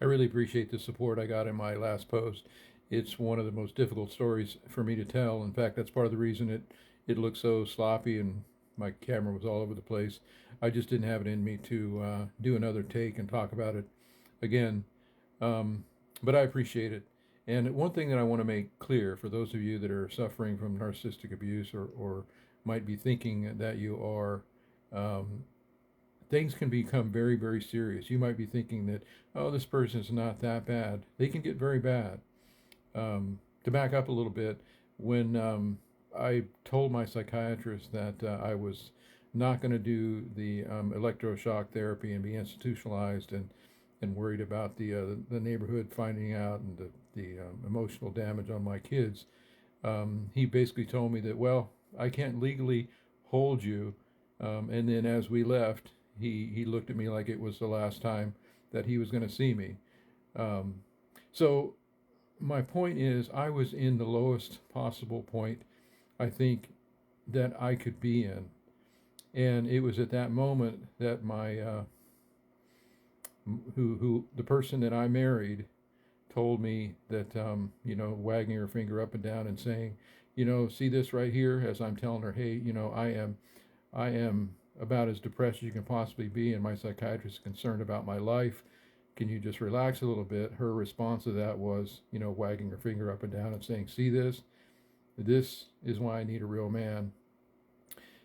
I really appreciate the support I got in my last post. It's one of the most difficult stories for me to tell. In fact, that's part of the reason it looked so sloppy and my camera was all over the place. I just didn't have it in me to do another take and talk about it again. Um, but I appreciate it. And one thing that I want to make clear for those of you that are suffering from narcissistic abuse or might be thinking that you are, um, things can become very, very serious. You might be thinking that, oh, this person is not that bad. They can get very bad. To back up a little bit, when I told my psychiatrist that I was not going to do the electroshock therapy and be institutionalized and worried about the neighborhood finding out and the emotional damage on my kids, he basically told me that, well, I can't legally hold you. And then as we left, he looked at me like it was the last time that he was going to see me. Um, so my point is, I was in the lowest possible point I think that I could be in, and it was at that moment that my who the person that I married told me that wagging her finger up and down and saying, see this right here, as I'm telling her, hey, I am about as depressed as you can possibly be, and my psychiatrist is concerned about my life. Can you just relax a little bit? Her response to that was, wagging her finger up and down and saying, see this? This is why I need a real man.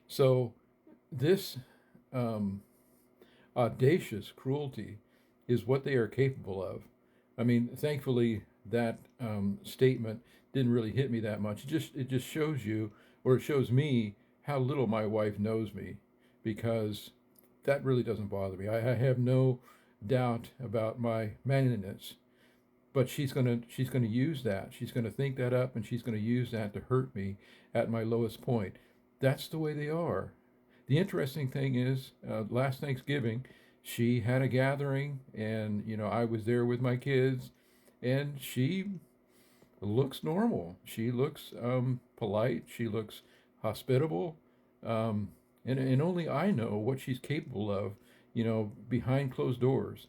So, this um, audacious cruelty is what they are capable of. I mean, thankfully, that statement didn't really hit me that much. It just shows you, or it shows me, how little my wife knows me, because that really doesn't bother me. I have no doubt about my manliness, but she's gonna use that. She's gonna think that up, and she's gonna use that to hurt me at my lowest point. That's the way they are. The interesting thing is, last Thanksgiving, she had a gathering, and I was there with my kids, and she looks normal. She looks polite. She looks hospitable, um, and only I know what she's capable of, behind closed doors.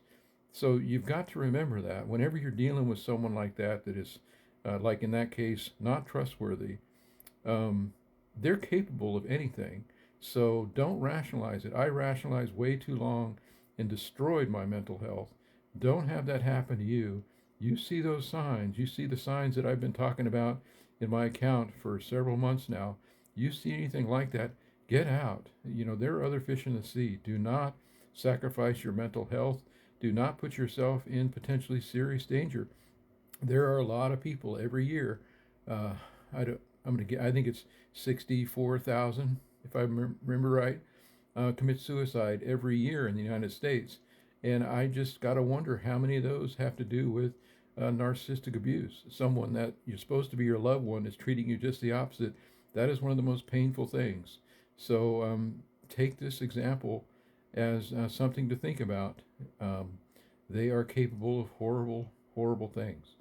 So you've got to remember that whenever you're dealing with someone like that, that is, like in that case, not trustworthy, um, they're capable of anything. So don't rationalize it. I rationalized way too long and destroyed my mental health. Don't have that happen to you. You see those signs. You see the signs that I've been talking about in my account for several months now. You see anything like that, get out. There are other fish in the sea. Do not sacrifice your mental health. Do not put yourself in potentially serious danger. There are a lot of people every year. Uh, I don't, I'm gonna get. I think it's 64,000, if I remember right, commit suicide every year in the United States, and I just gotta wonder how many of those have to do with narcissistic abuse. Someone that you're supposed to be your loved one is treating you just the opposite. That is one of the most painful things. So take this example as something to think about. Um, they are capable of horrible, horrible things.